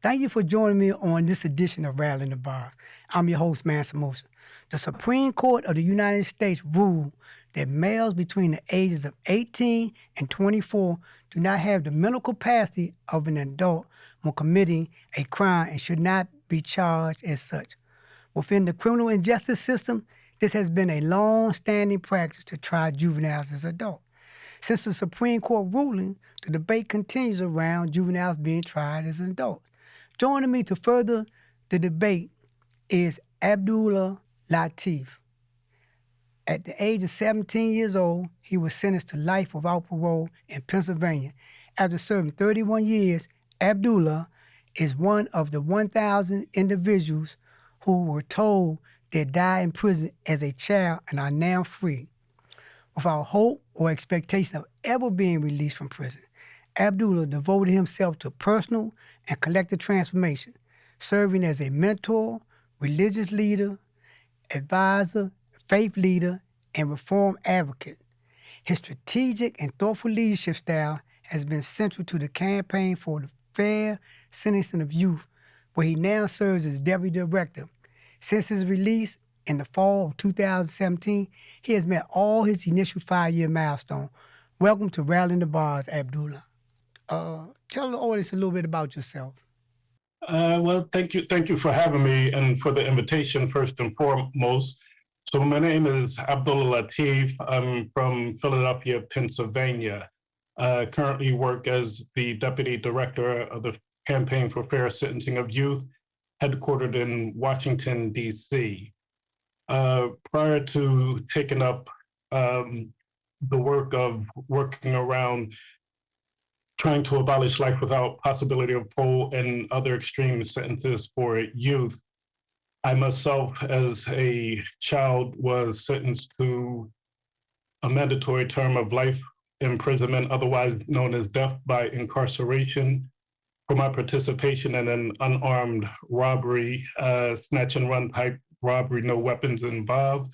Thank you for joining me on this edition of Rattling the Bars. I'm your host, Mansa Musa. The Supreme Court of the United States ruled that males between the ages of 18 and 24 do not have the mental capacity of an adult when committing a crime and should not be charged as such. Within the criminal and justice system, this has been a long-standing practice to try juveniles as adults. Since the Supreme Court ruling, the debate continues around juveniles being tried as adults. Joining me to further the debate is Abdullah Lateef. At the age of 17 years old, he was sentenced to life without parole in Pennsylvania. After serving 31 years, Abdullah is one of the 1,000 individuals who were told they died in prison as a child and are now free, without hope or expectation of ever being released from prison. Abdullah devoted himself to personal and collective transformation, serving as a mentor, religious leader, advisor, faith leader, and reform advocate. His strategic and thoughtful leadership style has been central to the campaign for the fair sentencing of youth, where he now serves as deputy director. Since his release in the fall of 2017, he has met all his initial 5-year milestone. Welcome to Rattling the Bars, Abdullah. Tell the audience a little bit about yourself. Well, thank you for having me and for the invitation, first and foremost. So my name is Abdul Latif. I'm from Philadelphia, Pennsylvania. Currently work as the Deputy Director of the Campaign for Fair Sentencing of Youth, headquartered in Washington, D.C. Prior to taking up the work of working around trying to abolish life without possibility of parole and other extreme sentences for youth, I myself, as a child, was sentenced to a mandatory term of life imprisonment, otherwise known as death by incarceration, for my participation in an unarmed robbery, snatch and run type robbery, no weapons involved.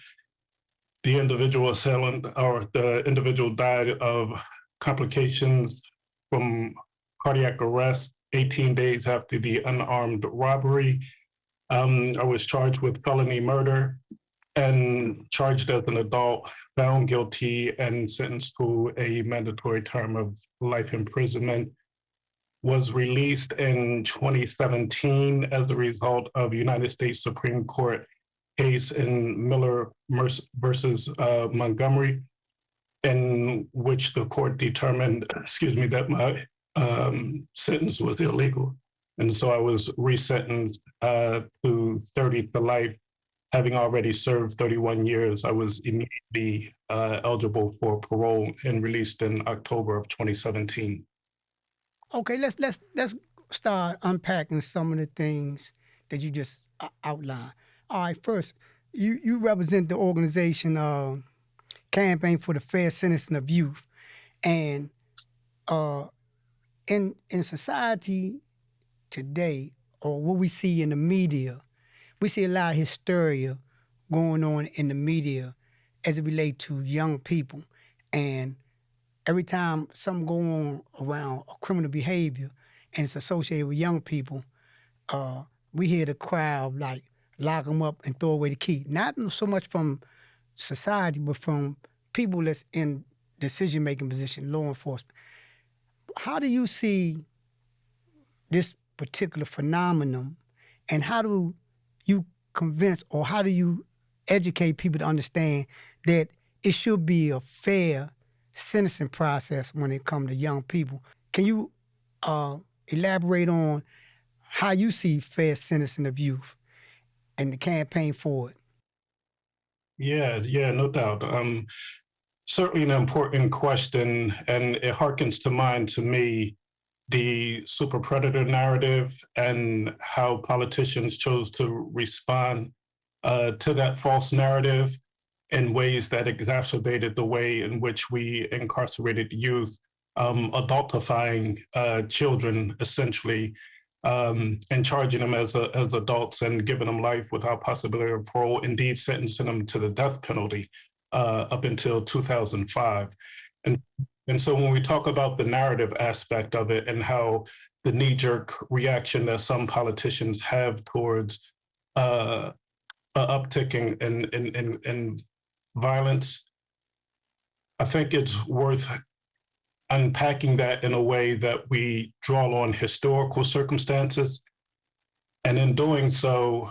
The individual assailant, or the individual, died of complications from cardiac arrest 18 days after the unarmed robbery. I was charged with felony murder and charged as an adult, found guilty and sentenced to a mandatory term of life imprisonment. Was released in 2017 as a result of United States Supreme Court case in Miller versus Montgomery, in which the court determined, that my sentence was illegal. And so I was resentenced to 30 to life. Having already served 31 years, I was immediately eligible for parole and released in October of 2017. Okay, let's start unpacking some of the things that you just outlined. All right, first, you represent the organization Campaign for the Fair Sentencing of Youth, and in society today, or what we see in the media, we see a lot of hysteria going on in the media as it relates to young people. And every time something goes on around criminal behavior and it's associated with young people, we hear the crowd like lock them up and throw away the key. Not so much from society, but from people that's in decision-making position, law enforcement. How do you see this particular phenomenon, and how do you convince, or how do you educate people to understand that it should be a fair sentencing process when it comes to young people? Can you elaborate on how you see fair sentencing of youth and the campaign for it? Yeah, no doubt. Certainly an important question, and it harkens to mind, to me, the super predator narrative and how politicians chose to respond to that false narrative in ways that exacerbated the way in which we incarcerated youth, adultifying children, essentially, and charging them as adults and giving them life without possibility of parole, indeed sentencing them to the death penalty. up until 2005. And so when we talk about the narrative aspect of it and how the knee-jerk reaction that some politicians have towards an uptick in violence, I think it's worth unpacking that in a way that we draw on historical circumstances. And in doing so,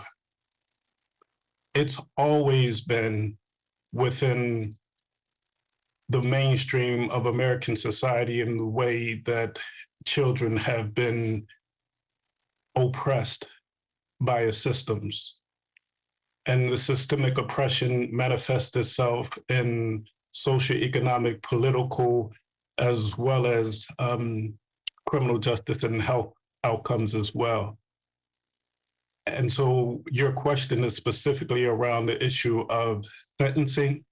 it's always been within the mainstream of American society in the way that children have been oppressed by its systems. And the systemic oppression manifests itself in socioeconomic, political, as well as criminal justice and health outcomes as well. And so your question is specifically around the issue of sentencing.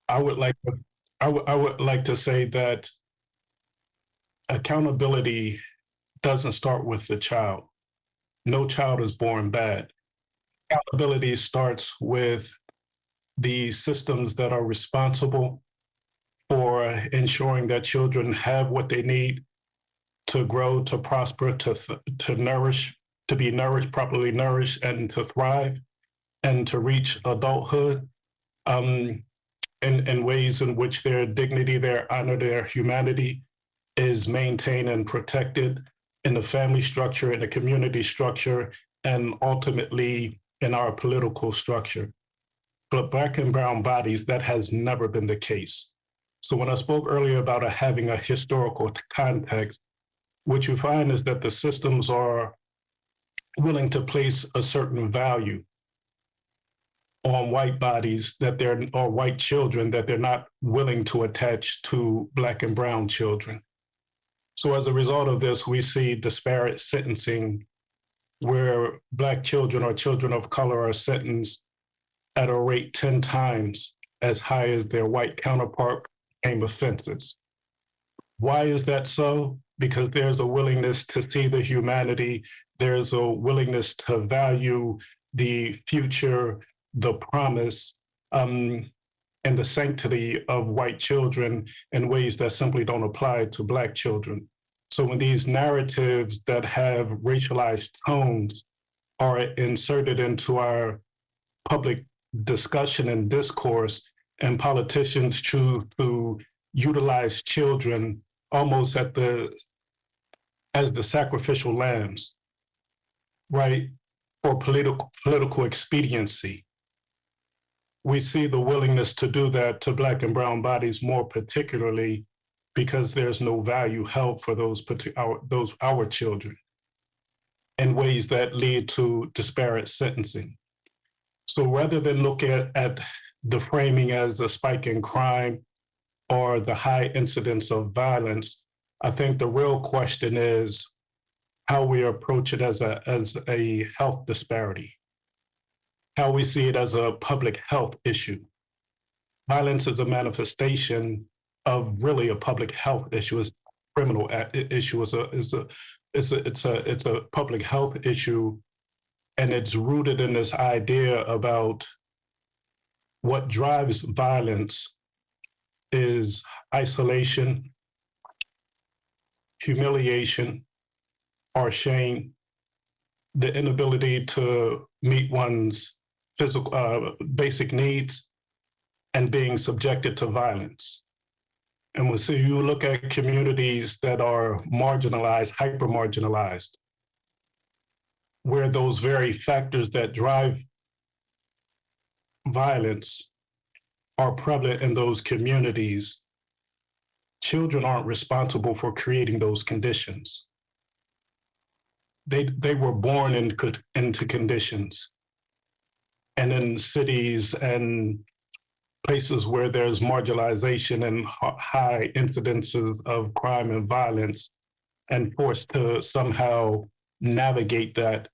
I would like to say that accountability doesn't start with the child. No child is born bad. Accountability starts with the systems that are responsible for ensuring that children have what they need to grow, to prosper, to nourish, to be nourished, properly nourished, and to thrive, and to reach adulthood in ways in which their dignity, their honor, their humanity is maintained and protected in the family structure, in the community structure, and ultimately in our political structure. But Black and brown bodies, that has never been the case. So when I spoke earlier about having a historical context, what you find is that the systems are willing to place a certain value on white bodies or white children that they're not willing to attach to Black and brown children. So as a result of this, we see disparate sentencing where Black children or children of color are sentenced at a rate 10 times as high as their white counterpart same offenses. Why is that so? Because there's a willingness to see the humanity, there's a willingness to value the future, the promise, and the sanctity of white children in ways that simply don't apply to Black children. So when these narratives that have racialized tones are inserted into our public discussion and discourse, and politicians choose to utilize children almost as the sacrificial lambs, right, for political expediency. We see the willingness to do that to Black and brown bodies more particularly because there's no value held for our children in ways that lead to disparate sentencing. So rather than look at the framing as a spike in crime or the high incidence of violence, I think the real question is how we approach it as a health disparity, how we see it as a public health issue. Violence is a manifestation of really a public health issue. It's a criminal issue. It's a public health issue, and it's rooted in this idea about what drives violence is isolation, humiliation, or shame, the inability to meet one's physical basic needs, and being subjected to violence. And we see you look at communities that are marginalized, hyper-marginalized, where those very factors that drive violence are prevalent in those communities. Children aren't responsible for creating those conditions. They were born into conditions. And in cities and places where there's marginalization and high incidences of crime and violence, and forced to somehow navigate that,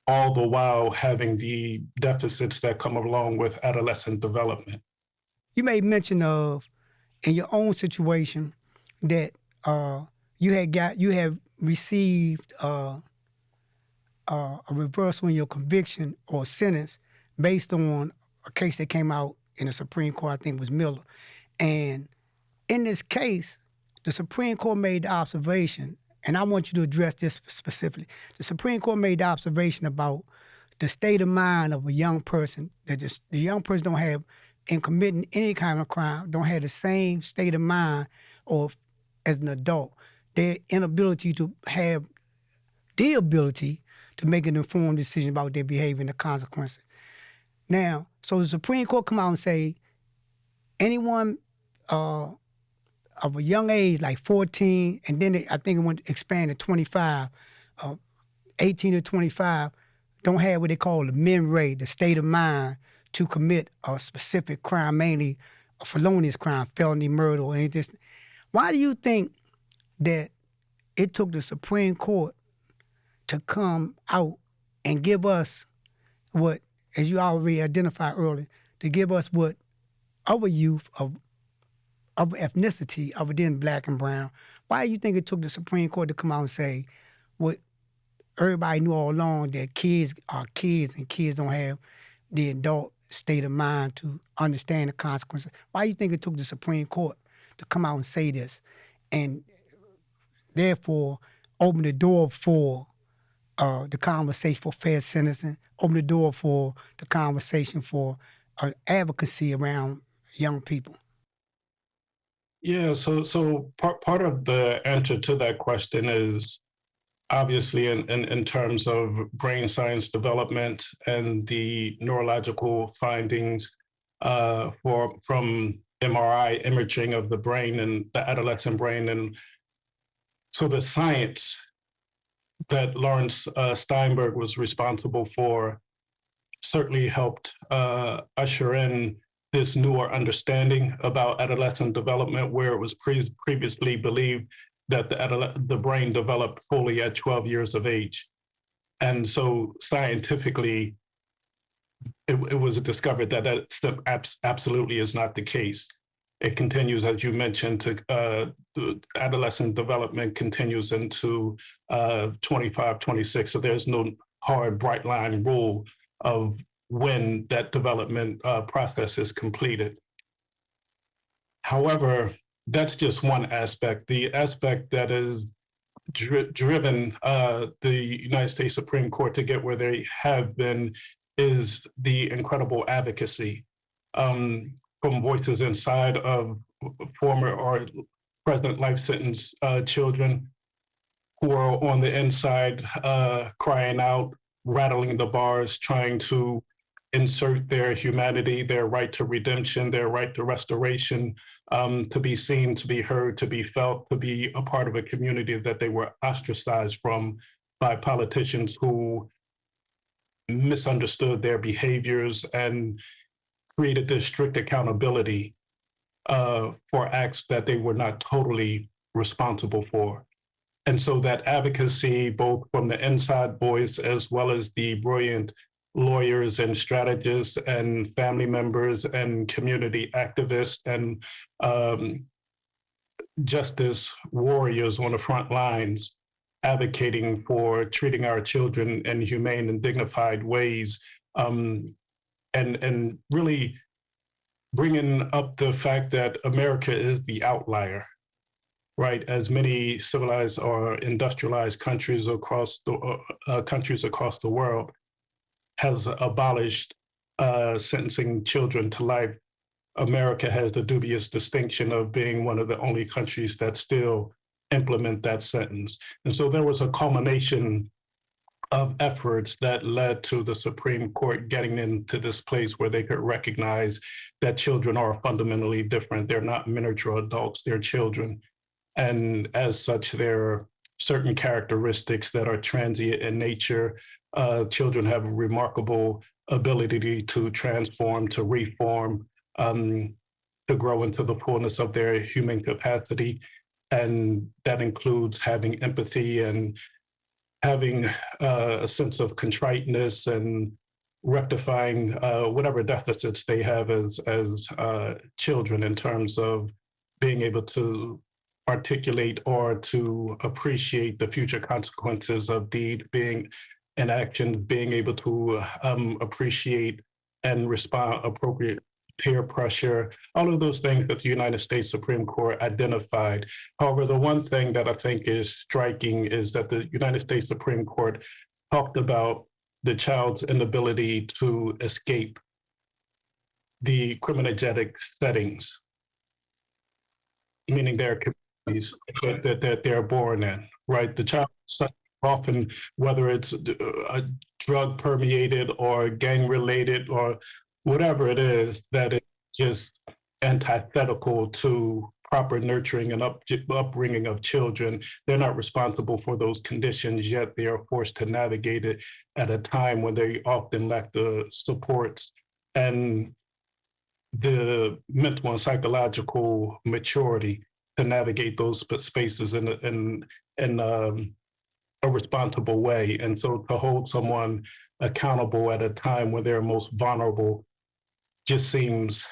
all the while having the deficits that come along with adolescent development. You made mention of, in your own situation, that you have received a reversal in your conviction or sentence based on a case that came out in the Supreme Court, I think it was Miller. And in this case, the Supreme Court made the observation, and I want you to address this specifically. The Supreme Court made the observation about the state of mind of a young person, that just, the young person don't have, in committing any kind of crime, don't have the same state of mind or as an adult. Their inability to have the ability to make an informed decision about their behavior and the consequences. Now, so the Supreme Court come out and say, anyone of a young age, like 14, and then I think it went expand to 25, 18 to 25, don't have what they call the memory, the state of mind to commit a specific crime, mainly a felonious crime, felony murder or anything. Why do you think that it took the Supreme Court to come out and give us what, as you already identified earlier, to give us what our youth of ethnicity, other than black and brown, why do you think it took the Supreme Court to come out and say what everybody knew all along, that kids are kids and kids don't have the adult state of mind to understand the consequences? Why do you think it took the Supreme Court to come out and say this and therefore open the door for the conversation for fair sentencing, open the door for the conversation for advocacy around young people? Yeah, so part of the answer to that question is obviously in terms of brain science development and the neurological findings from MRI imaging of the brain and the adolescent brain. And so the science that Lawrence Steinberg was responsible for certainly helped usher in this newer understanding about adolescent development, where it was previously believed that the brain developed fully at 12 years of age. And so scientifically, it was discovered that that absolutely is not the case. It continues, as you mentioned, to adolescent development continues into 25, 26. So there's no hard, bright line rule of when that development process is completed. However, that's just one aspect. The aspect that is driven the United States Supreme Court to get where they have been is the incredible advocacy from voices inside of former or present life sentence children who are on the inside crying out, rattling the bars, trying to insert their humanity, their right to redemption, their right to restoration, to be seen, to be heard, to be felt, to be a part of a community that they were ostracized from by politicians who misunderstood their behaviors and created this strict accountability for acts that they were not totally responsible for. And so that advocacy, both from the inside voice as well as the brilliant lawyers and strategists and family members and community activists and justice warriors on the front lines, advocating for treating our children in humane and dignified ways, and really bringing up the fact that America is the outlier, right? As many civilized or industrialized countries across the world has abolished sentencing children to life, America has the dubious distinction of being one of the only countries that still implement that sentence. And so there was a culmination of efforts that led to the Supreme Court getting into this place where they could recognize that children are fundamentally different. They're not miniature adults, they're children. And as such, there are certain characteristics that are transient in nature. Children have a remarkable ability to transform, to reform, to grow into the fullness of their human capacity. And that includes having empathy and having a sense of contriteness and rectifying whatever deficits they have as children in terms of being able to articulate or to appreciate the future consequences of deeds being in action, being able to appreciate and respond appropriate peer pressure, all of those things that the United States Supreme Court identified. However, the one thing that I think is striking is that the United States Supreme Court talked about the child's inability to escape the criminogenic settings, meaning their communities that they're born in, right? The child often, whether it's a drug permeated or gang related or whatever it is, that it's just antithetical to proper nurturing and upbringing of children. They're not responsible for those conditions, yet they are forced to navigate it at a time when they often lack the supports and the mental and psychological maturity to navigate those spaces in a responsible way. And so to hold someone accountable at a time when they're most vulnerable just seems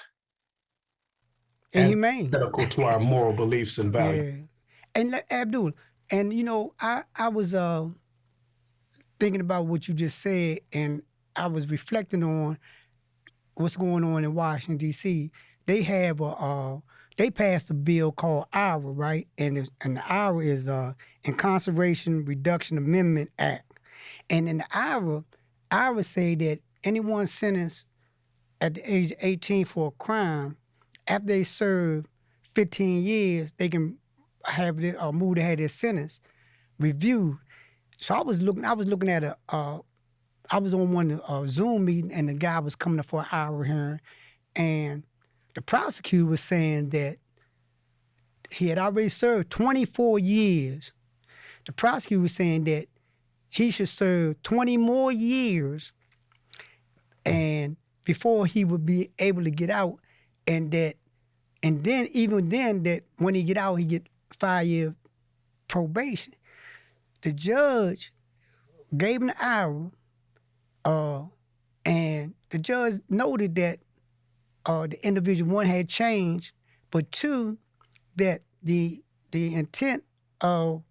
inhumane, antithetical to our moral beliefs and values. Yeah. And Abdul, and you know, I was thinking about what you just said, and I was reflecting on what's going on in Washington, D.C. They have they passed a bill called IRA, right? And the IRA is Incarceration Reduction Amendment Act. And in the IRA say that anyone sentenced at the age of 18 for a crime, after they serve 15 years, they can have move to have their sentence reviewed. So I was looking at I was on one Zoom meeting, and the guy was coming up for an IRA hearing, and the prosecutor was saying that he had already served 24 years. The prosecutor was saying that he should serve 20 more years and before he would be able to get out, and then even then that when he get out, he get 5-year probation. The judge gave him the IRA, and the judge noted that the individual, one, had changed, but two, that the intent of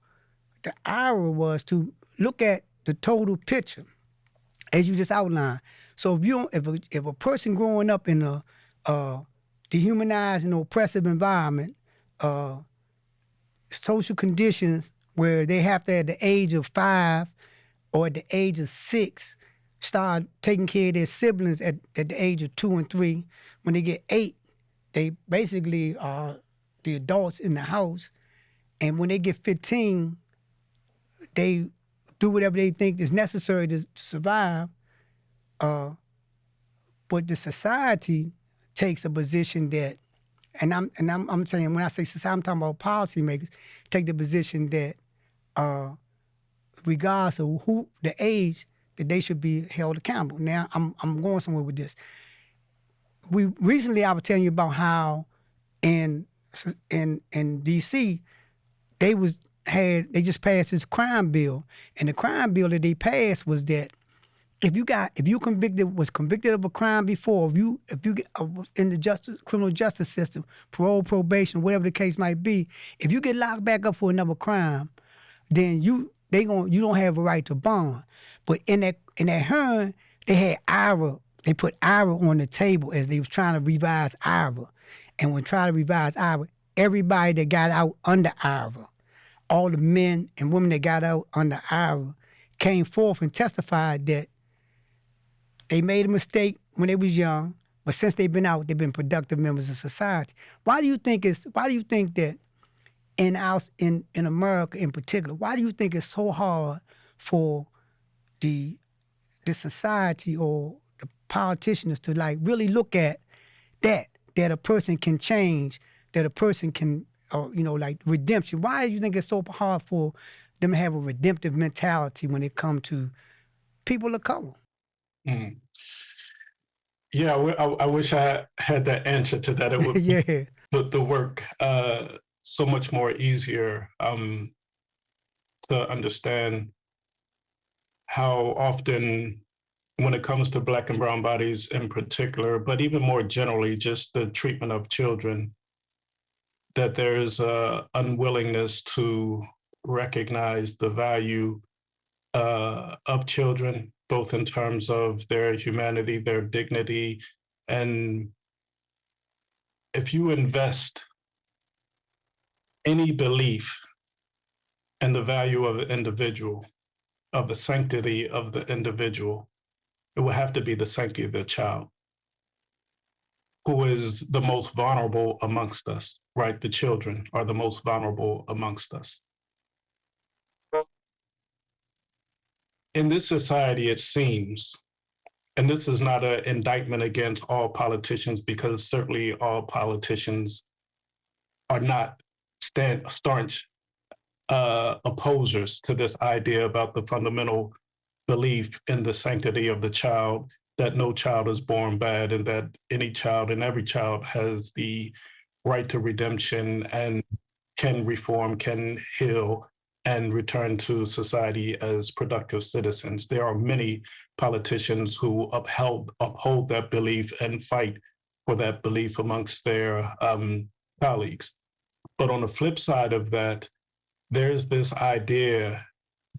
the IRA was to look at the total picture, as you just outlined. So if a person growing up in a dehumanized and oppressive environment, social conditions where they have to, at the age of 5 or at the age of 6, start taking care of their siblings at the age of 2 and 3. When they get 8, they basically are the adults in the house. And when they get 15, they do whatever they think is necessary to survive. But the society takes a position that, and I'm saying, when I say society, I'm talking about policymakers, take the position that regardless of who the age, that they should be held accountable. Now I'm going somewhere with this. Recently I was telling you about how in D.C. they just passed this crime bill, and the crime bill that they passed was that if you was convicted of a crime before, if you get in the criminal justice system, parole, probation, whatever the case might be, if you get locked back up for another crime, then you don't have a right to bond. But in that hearing, they had IRA. They put IRA on the table as they was trying to revise IRA. And when trying to revise IRA, everybody that got out under IRA, all the men and women that got out under IRA, came forth and testified that they made a mistake when they was young, but since they've been out, they've been productive members of society. Why do you think that in America in particular, why do you think it's so hard for the society or the politicians to like really look at that a person can change, that a person can, like redemption? Why do you think it's so hard for them to have a redemptive mentality when it comes to people of color? Mm. Yeah, I wish I had that answer to that. It would yeah. put the work so much more easier to understand how often, when it comes to Black and brown bodies in particular, but even more generally, just the treatment of children, that there's a unwillingness to recognize the value of children both in terms of their humanity, their dignity. And if you invest any belief in the value of the individual, of the sanctity of the individual, it will have to be the sanctity of the child, who is the most vulnerable amongst us, right? The children are the most vulnerable amongst us. In this society, it seems, and this is not an indictment against all politicians, because certainly all politicians are not staunch opposers to this idea about the fundamental belief in the sanctity of the child, that no child is born bad, and that any child and every child has the right to redemption and can reform, can heal, and return to society as productive citizens. There are many politicians who uphold that belief and fight for that belief amongst their colleagues. But on the flip side of that, there's this idea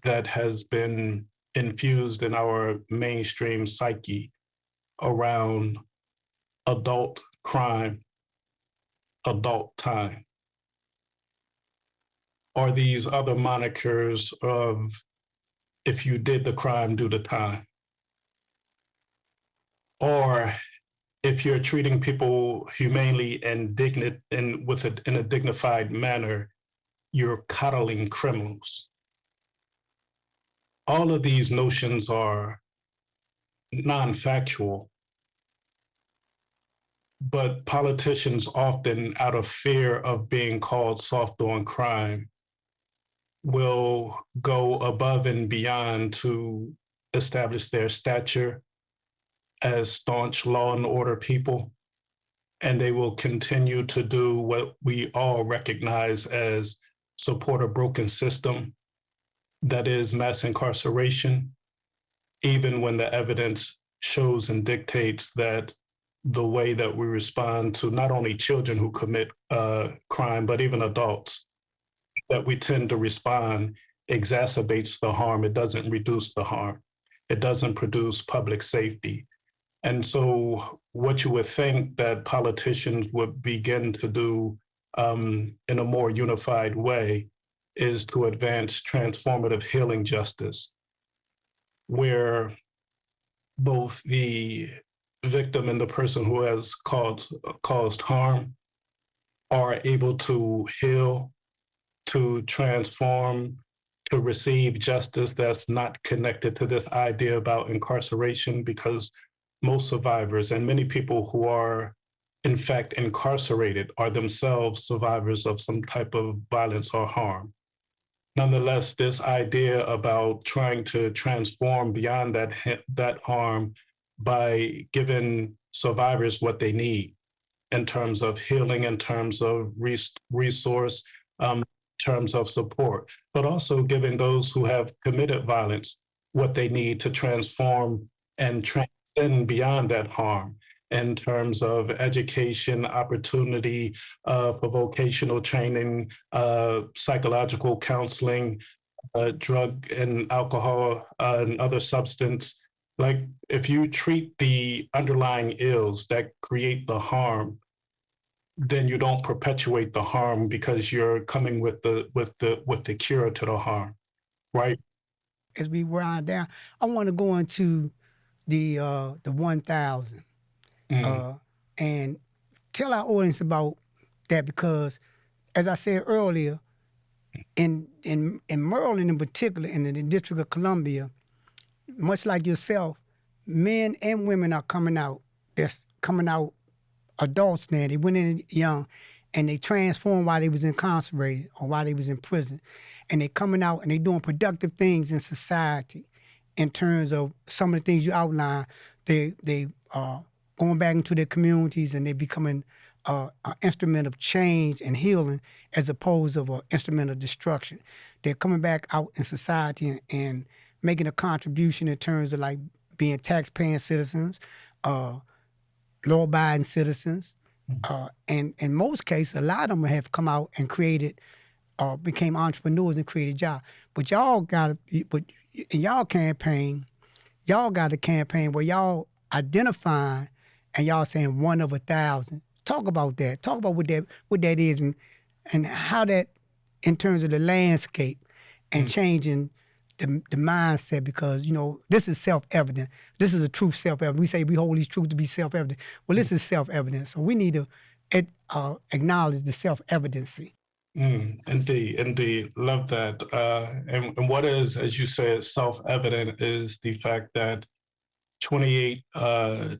that has been infused in our mainstream psyche around adult crime, adult time, or these other monikers of if you did the crime, do the time. Or if you're treating people humanely and in a dignified manner, you're coddling criminals. All of these notions are non-factual, but politicians often, out of fear of being called soft on crime, will go above and beyond to establish their stature as staunch law and order people. And they will continue to do what we all recognize as support a broken system, that is mass incarceration, even when the evidence shows and dictates that the way that we respond to not only children who commit crime, but even adults, that we tend to respond exacerbates the harm. It doesn't reduce the harm. It doesn't produce public safety. And so what you would think that politicians would begin to do in a more unified way is to advance transformative healing justice, where both the victim and the person who has caused harm are able to heal, to transform, to receive justice that's not connected to this idea about incarceration, because most survivors and many people who are in fact incarcerated are themselves survivors of some type of violence or harm. Nonetheless, this idea about trying to transform beyond that harm by giving survivors what they need in terms of healing, in terms of resource, in terms of support, but also giving those who have committed violence what they need to transform and transcend beyond that harm, in terms of education, opportunity for vocational training, psychological counseling, drug and alcohol and other substance. Like if you treat the underlying ills that create the harm, then you don't perpetuate the harm because you're coming with the cure to the harm, right? As we wind down, I want to go into the 1,000 and tell our audience about that, because, as I said earlier, in Maryland in particular, in the District of Columbia, much like yourself, men and women are coming out. They're coming out adults now. They went in young and they transformed while they was incarcerated or while they was in prison. And they coming out and they doing productive things in society in terms of some of the things you outlined. They going back into their communities and they becoming an instrument of change and healing as opposed to an instrument of destruction. They're coming back out in society and making a contribution in terms of like being tax-paying citizens, law-abiding citizens, and in most cases, a lot of them have come out and created, became entrepreneurs and created jobs. But y'all got, but in y'all campaign, y'all got a campaign where y'all identifying and y'all saying 1 of 1,000. Talk about that. Talk about what that is and how that, in terms of the landscape and changing the mindset, because, this is self-evident. This is a truth self-evident. We say we hold these truths to be self-evident. Well, this is self-evident. So we need to acknowledge the self-evidency. Indeed. Love that. And what is, as you said, self-evident is the fact that 28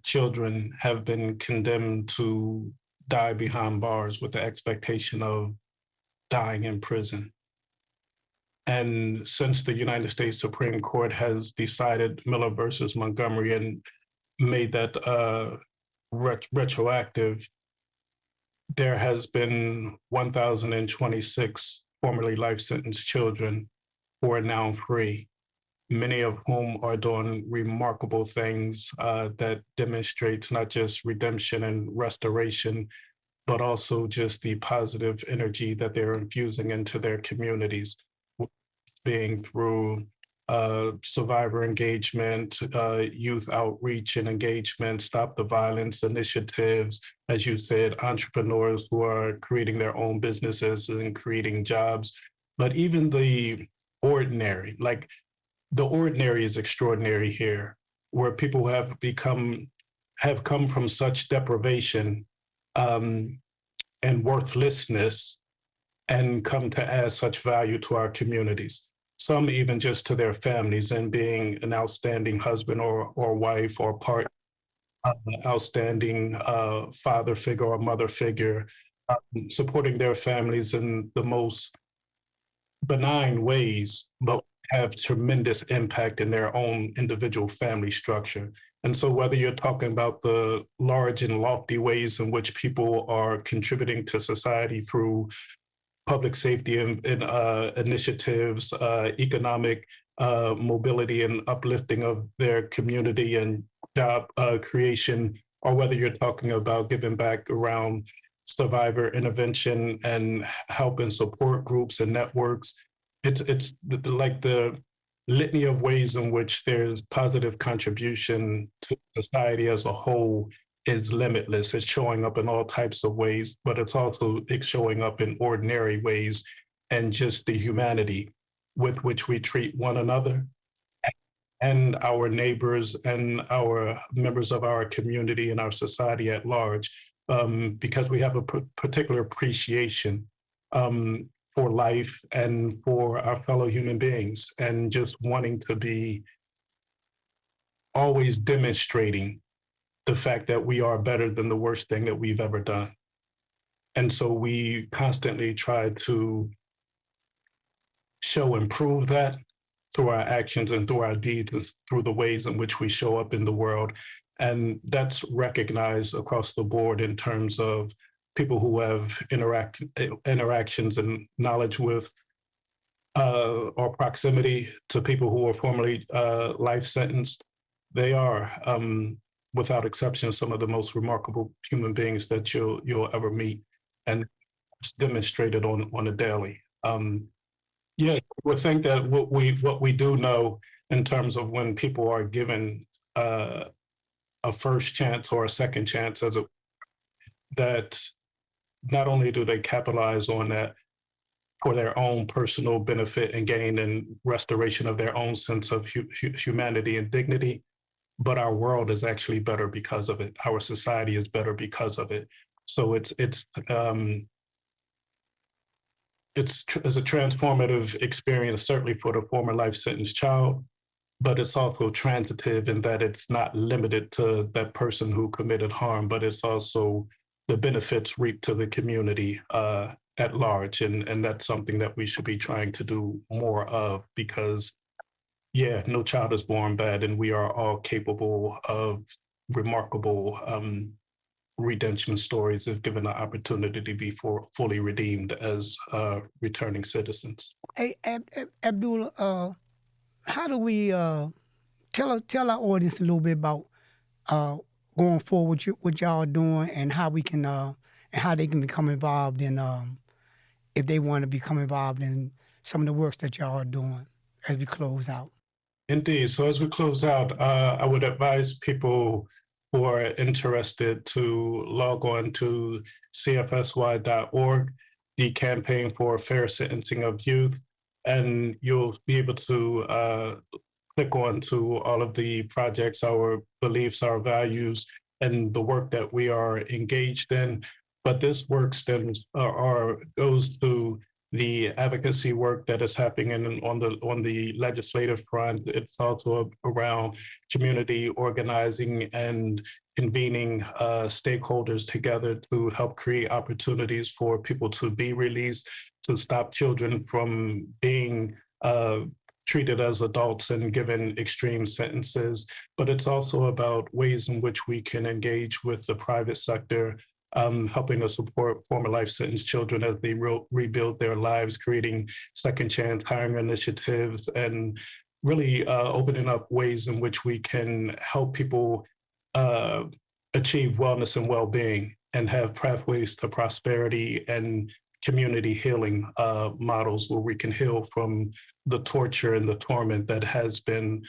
children have been condemned to die behind bars with the expectation of dying in prison. And since the United States Supreme Court has decided Miller versus Montgomery and made that retroactive, there has been 1,026 formerly life sentence children who are now free, many of whom are doing remarkable things that demonstrates not just redemption and restoration, but also just the positive energy that they're infusing into their communities, being through survivor engagement, youth outreach and engagement, stop the violence initiatives, as you said, entrepreneurs who are creating their own businesses and creating jobs. But even the ordinary, like the ordinary is extraordinary here, where people have come from such deprivation and worthlessness and come to add such value to our communities. Some even just to their families and being an outstanding husband or wife or part outstanding father figure or mother figure, supporting their families in the most benign ways, but have tremendous impact in their own individual family structure. And so whether you're talking about the large and lofty ways in which people are contributing to society through public safety and initiatives, economic mobility and uplifting of their community and job creation, or whether you're talking about giving back around survivor intervention and help and support groups and networks, it's like the litany of ways in which there's positive contribution to society as a whole is limitless. It's showing up in all types of ways, but it's showing up in ordinary ways, and just the humanity with which we treat one another and our neighbors and our members of our community and our society at large, because we have a particular appreciation for life and for our fellow human beings, and just wanting to be always demonstrating the fact that we are better than the worst thing that we've ever done. And so we constantly try to show and prove that through our actions and through our deeds and through the ways in which we show up in the world. And that's recognized across the board in terms of people who have interactions and knowledge with or proximity to people who are formerly life sentenced. They are, without exception, some of the most remarkable human beings that you'll ever meet, and it's demonstrated on a daily. Yeah, we think that what we do know in terms of when people are given a first chance or a second chance, that not only do they capitalize on that for their own personal benefit and gain and restoration of their own sense of humanity and dignity, but our world is actually better because of it. Our society is better because of it. So it's a transformative experience, certainly for the former life sentence child, but it's also transitive in that it's not limited to that person who committed harm, but it's also the benefits reaped to the community at large. And that's something that we should be trying to do more of, because yeah, no child is born bad, and we are all capable of remarkable redemption stories if given the opportunity to be fully redeemed as returning citizens. Hey, Abdullah, how do we tell our audience a little bit about going forward what y'all doing, and how we can and how they can become involved in if they want to become involved in some of the works that y'all are doing as we close out? Indeed. So as we close out, I would advise people who are interested to log on to cfsy.org, the Campaign for Fair Sentencing of Youth, and you'll be able to click on to all of the projects, our beliefs, our values, and the work that we are engaged in. But this work stems or goes to the advocacy work that is happening on the legislative front. It's also around community organizing and convening stakeholders together to help create opportunities for people to be released, to stop children from being treated as adults and given extreme sentences. But it's also about ways in which we can engage with the private sector, helping to support former life sentence children as they rebuild their lives, creating second chance hiring initiatives, and really opening up ways in which we can help people achieve wellness and well-being and have pathways to prosperity and community healing models where we can heal from the torture and the torment that has been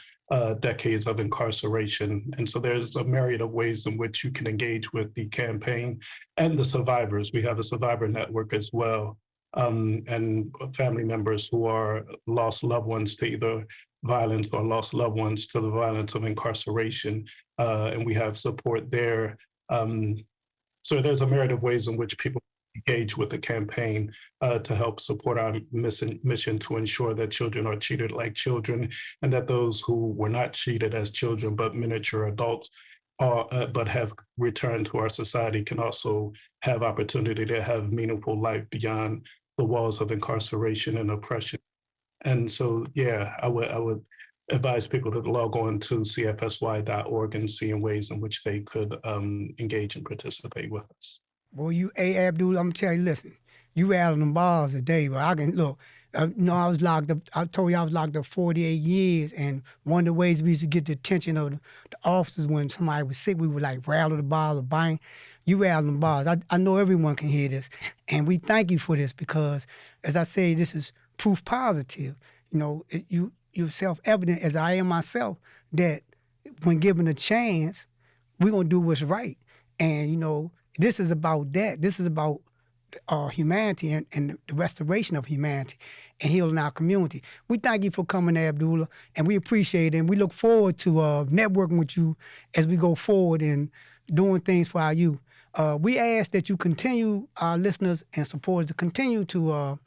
decades of incarceration. And so there's a myriad of ways in which you can engage with the campaign and the survivors. We have a survivor network as well, and family members who are lost loved ones to either violence or lost loved ones to the violence of incarceration. And we have support there. So there's a myriad of ways in which people engage with the campaign to help support our mission to ensure that children are treated like children, and that those who were not treated as children but miniature adults but have returned to our society can also have opportunity to have meaningful life beyond the walls of incarceration and oppression. And so, yeah, I would advise people to log on to cfsy.org and see in ways in which they could engage and participate with us. Boy, Abdul, I'm gonna tell you, listen, you rattling them bars today, but I can look. I was locked up. I told you I was locked up 48 years, and one of the ways we used to get the attention of the officers when somebody was sick, we would like rattle the bars or bang. You rattling the bars. I know everyone can hear this, and we thank you for this because, as I say, this is proof positive. You know, you're self-evident, as I am myself, that when given a chance, we're gonna do what's right, and you know. This is about that. This is about humanity and the restoration of humanity and healing our community. We thank you for coming, Abdullah, and we appreciate it. And we look forward to networking with you as we go forward and doing things for our youth. We ask that you continue, our listeners and supporters, to continue to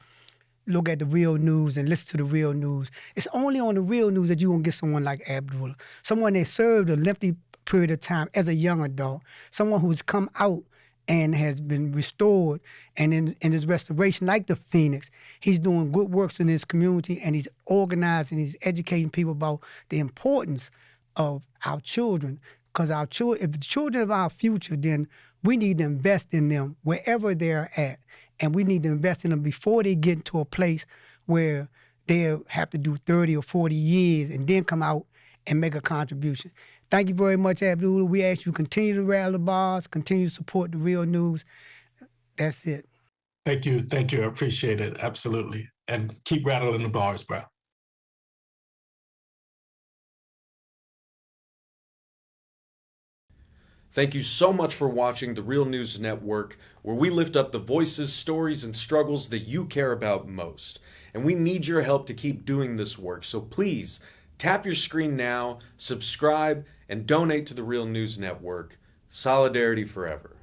look at the real news and listen to the real news. It's only on the real news that you're going to get someone like Abdullah, someone that served a lengthy period of time as a young adult, someone who's come out and has been restored, and in his restoration, like the Phoenix, he's doing good works in his community, and he's organizing, he's educating people about the importance of our children. Because our children, if the children are our future, then we need to invest in them wherever they're at, and we need to invest in them before they get to a place where they'll have to do 30 or 40 years and then come out and make a contribution. Thank you very much, Abdullah. We ask you to continue to rattle the bars, continue to support the real news. That's it. Thank you. Thank you. I appreciate it. Absolutely. And keep rattling the bars, bro. Thank you so much for watching the Real News Network, where we lift up the voices, stories, and struggles that you care about most. And we need your help to keep doing this work. So please, tap your screen now, subscribe, and donate to the Real News Network. Solidarity forever.